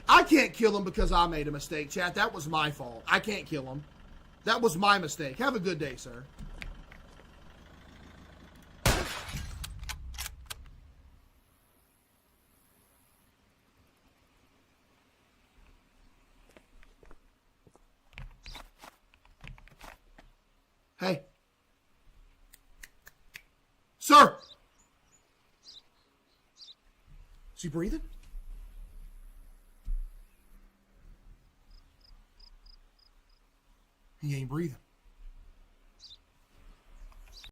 I can't kill him because I made a mistake, chat. That was my fault. I can't kill him. That was my mistake. Have a good day, sir. Hey. Sir! Is he breathing? He ain't breathing.